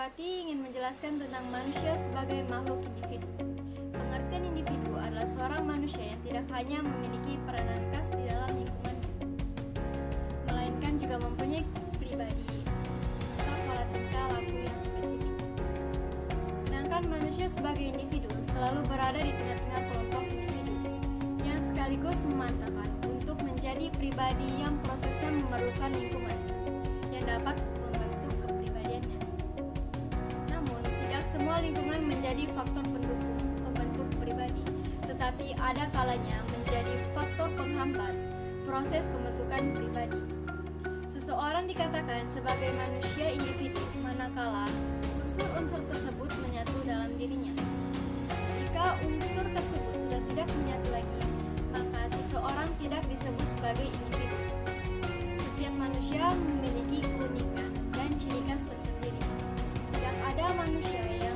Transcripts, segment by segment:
Rati ingin menjelaskan tentang manusia sebagai makhluk individu. Pengertian individu adalah seorang manusia yang tidak hanya memiliki peranan khas di dalam lingkungannya, melainkan juga mempunyai pribadi serta pola tingkah laku yang spesifik. Sedangkan manusia sebagai individu selalu berada di tengah-tengah kelompok individu yang sekaligus memantapkan untuk menjadi pribadi yang prosesnya memerlukan lingkungan yang dapat membentuk kepribadiannya. Namun, tidak semua lingkungan menjadi faktor pendukung pembentuk pribadi, tetapi ada kalanya menjadi faktor penghambat proses pembentukan pribadi. Seseorang dikatakan sebagai manusia individu manakala unsur-unsur tersebut menyatu dalam dirinya. Jika unsur tersebut sudah tidak menyatu lagi, maka seseorang tidak disebut sebagai individu. Setiap manusia memiliki keunikan dan ciri khas tersendiri. Tidak ada manusia yang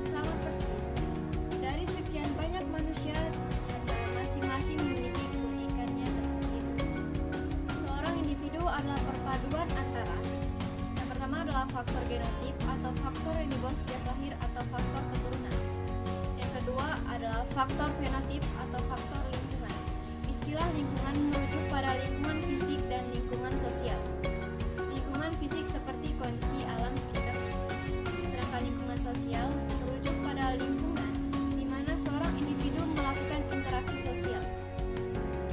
sama persis. Dari sekian banyak manusia, ternyata masing-masing memiliki keunikannya tersendiri. Seorang individu adalah perpaduan antara yang pertama adalah faktor genotip atau faktor yang dibawa sejak lahir atau faktor keturunan. Yang kedua adalah faktor fenotip atau faktor lingkungan. Istilah lingkungan merujuk pada lingkungan fisik dan lingkungan sosial. Lingkungan fisik seperti kondisi alam sekitarnya. Sedangkan lingkungan sosial merujuk pada lingkungan di mana seorang individu melakukan interaksi sosial.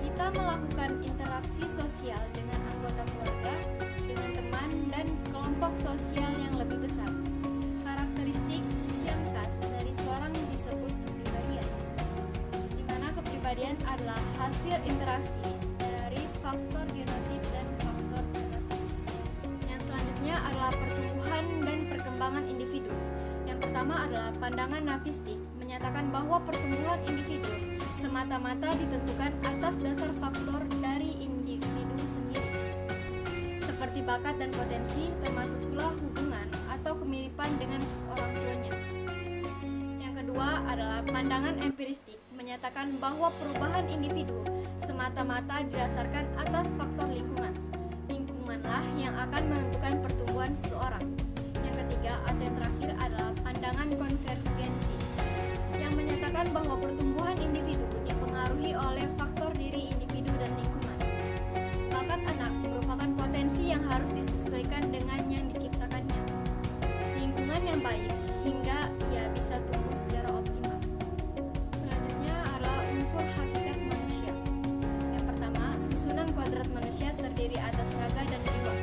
Kita melakukan interaksi sosial dengan anggota keluarga, dengan teman, dan kelompok sosial yang lebih besar. Karakteristik yang khas dari seorang disebut kepribadian, di mana kepribadian adalah hasil interaksi dari faktor genotip dan faktor fenotip. Yang selanjutnya adalah pertumbuhan dan perkembangan individu. Yang pertama adalah pandangan nafistik, menyatakan bahwa pertumbuhan individu semata-mata ditentukan atas dasar faktor dari individu sendiri, seperti bakat dan potensi, termasuk pula hubungan atau kemiripan dengan orang tuanya. Yang kedua adalah pandangan empiristik, menyatakan bahwa perubahan individu semata-mata didasarkan atas faktor lingkungan. Lingkunganlah yang akan menentukan pertumbuhan seseorang. Yang ketiga atau yang terakhir adalah pandangan konvergensi, yang menyatakan bahwa pertumbuhan individu dipengaruhi oleh faktor diri individu dan lingkungan. Bakat anak merupakan potensi yang harus disesuaikan dengan yang diciptakannya. Lingkungan yang baik hingga ia bisa tumbuh secara optimal. Selanjutnya adalah unsur hakikat manusia. Yang pertama, susunan kodrat manusia terdiri atas raga dan jiwa.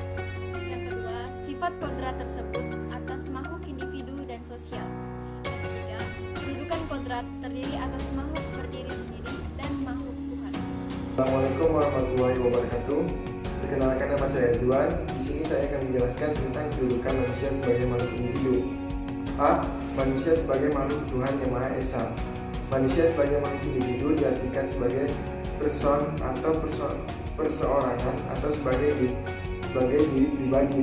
Yang kedua, sifat kodrat tersebut atas makhluk individu dan sosial. Yang ketiga, kedudukan kodrat terdiri atas makhluk berdiri sendiri dan makhluk Tuhan. Assalamualaikum warahmatullahi wabarakatuh. Perkenalkan, nama saya Juan. Di sini saya akan menjelaskan tentang kedudukan manusia sebagai makhluk individu. A. Manusia sebagai makhluk Tuhan Yang Maha Esa. Manusia sebagai makhluk individu diartikan sebagai person atau perseorangan atau sebagai diri pribadi.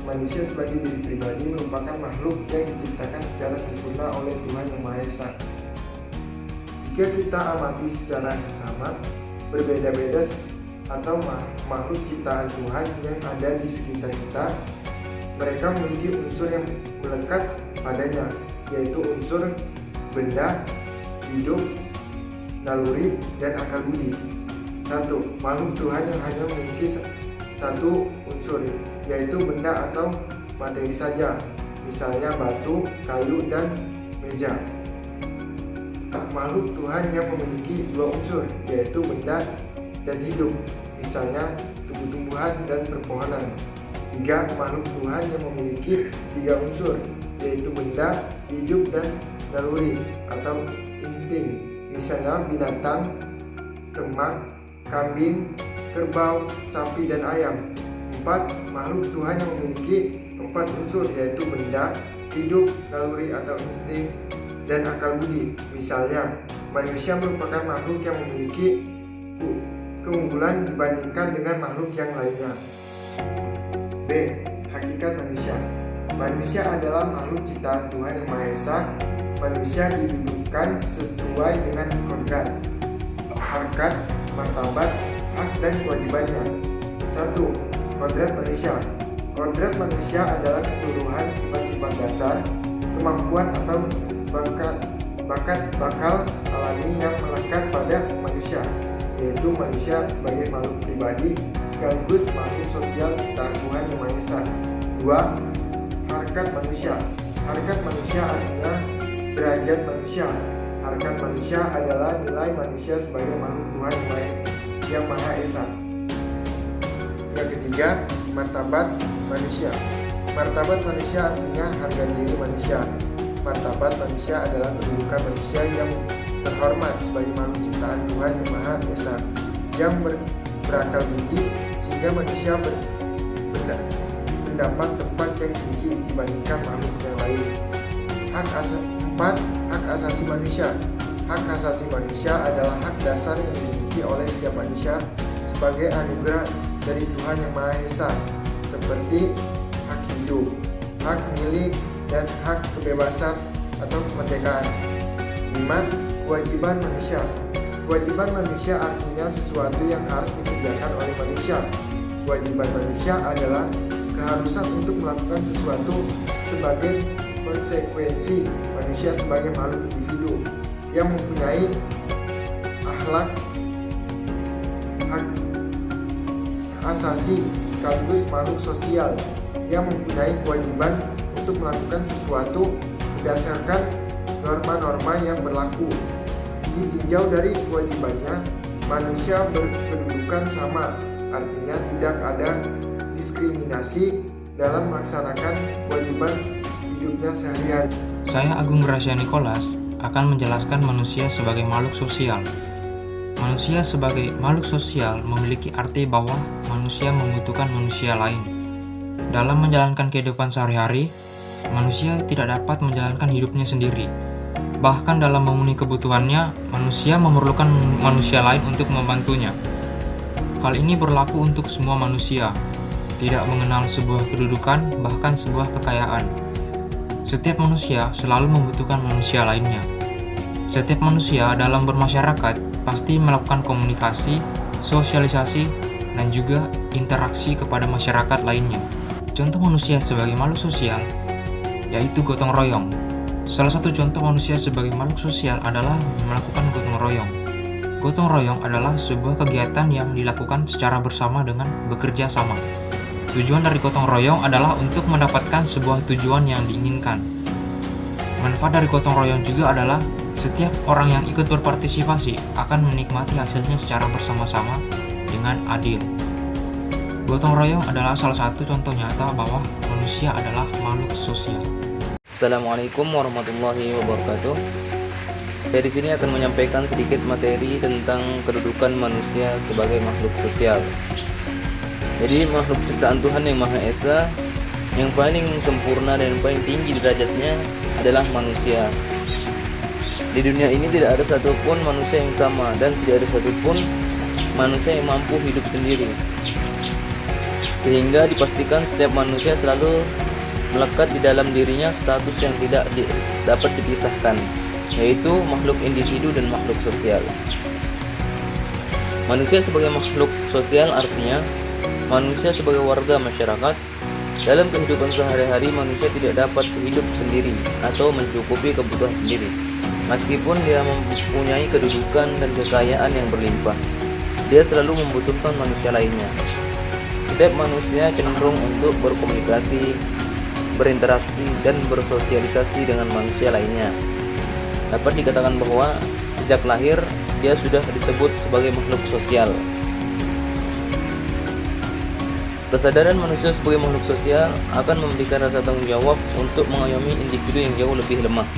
Manusia sebagai diri pribadi merupakan makhluk yang diciptakan secara sempurna oleh Tuhan Yang Maha Esa. Jika kita amati secara sesama, berbeda-beda atau makhluk ciptaan Tuhan yang ada di sekitar kita, mereka memiliki unsur yang melekat padanya, yaitu unsur benda, hidup, naluri, dan akal budi. 1. Makhluk Tuhan yang hanya memiliki satu unsur, yaitu benda atau materi saja, misalnya batu, kayu, dan meja. Makhluk Tuhan yang memiliki dua unsur, yaitu benda dan hidup, misalnya tumbuh-tumbuhan dan perpohonan. 3. Makhluk Tuhan yang memiliki tiga unsur, yaitu benda, hidup, dan naluri atau insting, misalnya binatang, ternak, kambing, kerbau, sapi, dan ayam. 4. Makhluk Tuhan yang memiliki empat unsur, yaitu benda, hidup, naluri atau insting, dan akal budi. Misalnya, manusia merupakan makhluk yang memiliki keunggulan dibandingkan dengan makhluk yang lainnya. B. Hakikat manusia. Manusia adalah makhluk ciptaan Tuhan Yang Maha Esa. Manusia didudukkan sesuai dengan kodrat, harkat, martabat, hak, dan kewajibannya. 1. Kodrat manusia. Kodrat manusia adalah keseluruhan sifat-sifat dasar, kemampuan atau bakat bakal alami yang melekat pada manusia, yaitu manusia sebagai makhluk pribadi sekaligus makhluk sosial ciptaan Tuhan Yang Maha Esa. 2. Harkat manusia. Harkat manusia artinya derajat manusia. Harkat manusia adalah nilai manusia sebagai makhluk Tuhan Yang Maha Esa. Yang ketiga, martabat manusia. Martabat manusia artinya harga diri manusia. Martabat manusia adalah kedudukan manusia yang terhormat sebagai makhluk ciptaan Tuhan Yang Maha Esa, yang berakal budi sehingga manusia mendapat tempat yang tinggi dibandingkan makhluk yang lain. 4. Hak asasi manusia. Hak asasi manusia adalah hak dasar yang dimiliki oleh setiap manusia sebagai anugerah dari Tuhan Yang Maha Esa, seperti hak hidup, hak milik, dan hak kebebasan atau kemerdekaan. 5. Kewajiban manusia. Kewajiban manusia artinya sesuatu yang harus dikerjakan oleh manusia. Kewajiban manusia adalah keharusan untuk melakukan sesuatu sebagai konsekuensi manusia sebagai makhluk individu yang mempunyai akhlak, hak asasi sekaligus makhluk sosial yang mempunyai kewajiban untuk melakukan sesuatu berdasarkan norma-norma yang berlaku. Ditinjau dari kewajibannya, manusia berkedudukan sama, artinya tidak ada diskriminasi dalam melaksanakan kewajiban hidupnya sehari-hari. Saya Agung Gracia Nicholas akan menjelaskan manusia sebagai makhluk sosial. Manusia sebagai makhluk sosial memiliki arti bahwa manusia membutuhkan manusia lain. Dalam menjalankan kehidupan sehari-hari, manusia tidak dapat menjalankan hidupnya sendiri. Bahkan dalam memenuhi kebutuhannya, manusia memerlukan manusia lain untuk membantunya. Hal ini berlaku untuk semua manusia, tidak mengenal sebuah kedudukan, bahkan sebuah kekayaan. Setiap manusia selalu membutuhkan manusia lainnya. Setiap manusia dalam bermasyarakat pasti melakukan komunikasi, sosialisasi, dan juga interaksi kepada masyarakat lainnya. Contoh manusia sebagai makhluk sosial yaitu gotong royong. Salah satu contoh manusia sebagai makhluk sosial adalah melakukan gotong royong. Gotong royong adalah sebuah kegiatan yang dilakukan secara bersama dengan bekerja sama. Tujuan dari gotong royong adalah untuk mendapatkan sebuah tujuan yang diinginkan. Manfaat dari gotong royong juga adalah setiap orang yang ikut berpartisipasi akan menikmati hasilnya secara bersama-sama dengan adil. Gotong royong adalah salah satu contoh nyata bahwa manusia adalah makhluk sosial. Assalamualaikum warahmatullahi wabarakatuh. Saya di sini akan menyampaikan sedikit materi tentang kedudukan manusia sebagai makhluk sosial. Jadi makhluk ciptaan Tuhan Yang Maha Esa yang paling sempurna dan paling tinggi derajatnya adalah manusia. Di dunia ini tidak ada satupun manusia yang sama dan tidak ada satupun manusia yang mampu hidup sendiri. Sehingga dipastikan setiap manusia selalu melekat di dalam dirinya status yang tidak dapat dipisahkan, yaitu makhluk individu dan makhluk sosial. Manusia sebagai makhluk sosial artinya manusia sebagai warga masyarakat. Dalam kehidupan sehari-hari manusia tidak dapat hidup sendiri atau mencukupi kebutuhan sendiri. Meskipun dia mempunyai kedudukan dan kekayaan yang berlimpah, dia selalu membutuhkan manusia lainnya. Setiap manusia cenderung untuk berkomunikasi, berinteraksi, dan bersosialisasi dengan manusia lainnya. Dapat dikatakan bahwa sejak lahir dia sudah disebut sebagai makhluk sosial. Kesadaran manusia sebagai makhluk sosial akan memberikan rasa tanggung jawab untuk mengayomi individu yang jauh lebih lemah.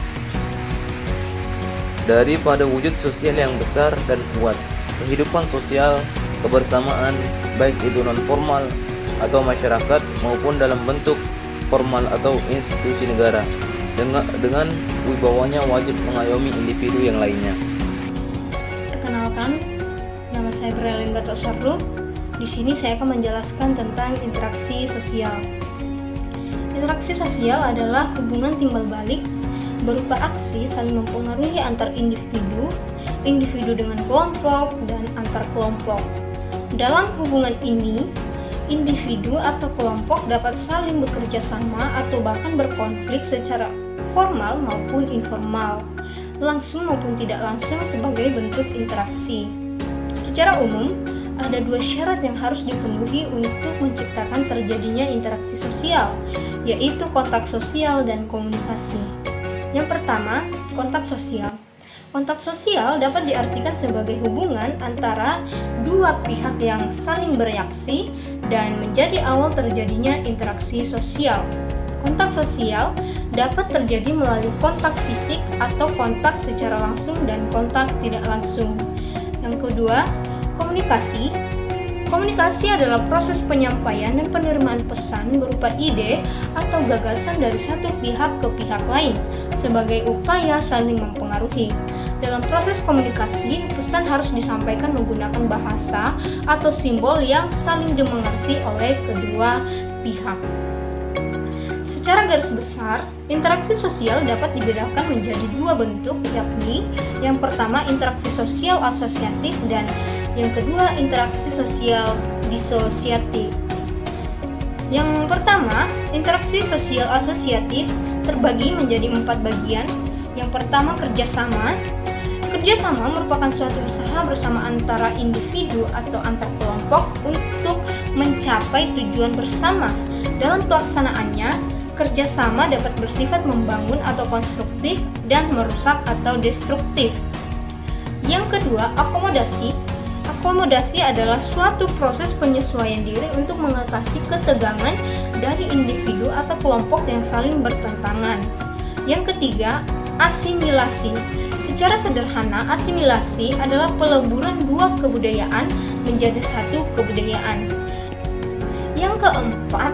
Daripada wujud sosial yang besar dan kuat, kehidupan sosial, kebersamaan, baik itu non-formal atau masyarakat maupun dalam bentuk formal atau institusi negara, dengan wibawanya wajib mengayomi individu yang lainnya. Perkenalkan, nama saya Berlin Batok Sarlu. Di sini saya akan menjelaskan tentang interaksi sosial. Interaksi sosial adalah hubungan timbal balik berupa aksi saling mempengaruhi antar individu, individu dengan kelompok, dan antar kelompok. Dalam hubungan ini, individu atau kelompok dapat saling bekerja sama atau bahkan berkonflik secara formal maupun informal, langsung maupun tidak langsung sebagai bentuk interaksi. Secara umum, ada 2 syarat yang harus dipenuhi untuk menciptakan terjadinya interaksi sosial, yaitu kontak sosial dan komunikasi. Yang pertama, kontak sosial. Kontak sosial dapat diartikan sebagai hubungan antara 2 pihak yang saling bereaksi dan menjadi awal terjadinya interaksi sosial. Kontak sosial dapat terjadi melalui kontak fisik atau kontak secara langsung dan kontak tidak langsung. Yang kedua, komunikasi. Komunikasi adalah proses penyampaian dan penerimaan pesan berupa ide atau gagasan dari satu pihak ke pihak lain sebagai upaya saling mempengaruhi. Dalam proses komunikasi, pesan harus disampaikan menggunakan bahasa atau simbol yang saling dimengerti oleh kedua pihak. Secara garis besar, interaksi sosial dapat dibedakan menjadi 2 bentuk, yakni yang pertama interaksi sosial asosiatif dan yang kedua interaksi sosial disosiatif. Yang pertama, interaksi sosial asosiatif terbagi menjadi 4 bagian. Yang pertama, kerjasama. Kerjasama merupakan suatu usaha bersama antara individu atau antar kelompok untuk mencapai tujuan bersama. Dalam pelaksanaannya, kerjasama dapat bersifat membangun atau konstruktif dan merusak atau destruktif. Yang kedua, akomodasi. Akomodasi adalah suatu proses penyesuaian diri untuk mengatasi ketegangan dari individu atau kelompok yang saling bertentangan. Yang ketiga, asimilasi. Secara sederhana, asimilasi adalah peleburan 2 kebudayaan menjadi satu kebudayaan. Yang keempat,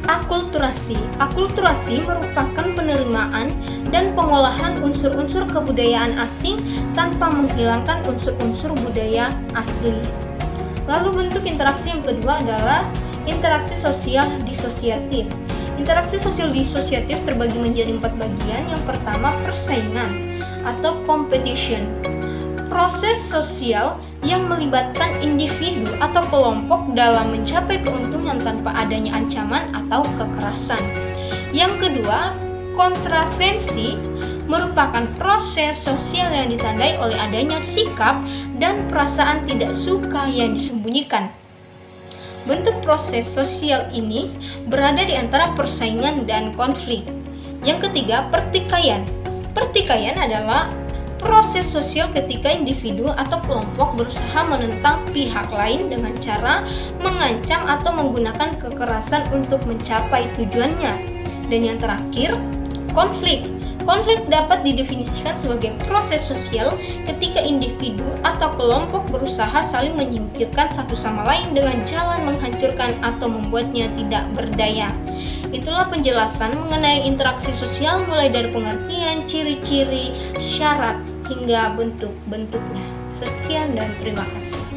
akulturasi. Akulturasi merupakan penerimaan dan pengolahan unsur-unsur kebudayaan asing tanpa menghilangkan unsur-unsur budaya asli. Lalu bentuk interaksi yang kedua adalah interaksi sosial disosiatif. Interaksi sosial disosiatif terbagi menjadi 4 bagian. Yang pertama, persaingan atau competition. Proses sosial yang melibatkan individu atau kelompok dalam mencapai keuntungan tanpa adanya ancaman atau kekerasan. Yang kedua, kontravensi merupakan proses sosial yang ditandai oleh adanya sikap dan perasaan tidak suka yang disembunyikan. Bentuk proses sosial ini berada di antara persaingan dan konflik. Yang ketiga, pertikaian. Pertikaian adalah proses sosial ketika individu atau kelompok berusaha menentang pihak lain dengan cara mengancam atau menggunakan kekerasan untuk mencapai tujuannya. Dan yang terakhir, konflik. Konflik dapat didefinisikan sebagai proses sosial ketika individu atau kelompok berusaha saling menyingkirkan satu sama lain dengan jalan menghancurkan atau membuatnya tidak berdaya. Itulah penjelasan mengenai interaksi sosial mulai dari pengertian, ciri-ciri, syarat, hingga bentuk-bentuknya. Sekian dan terima kasih.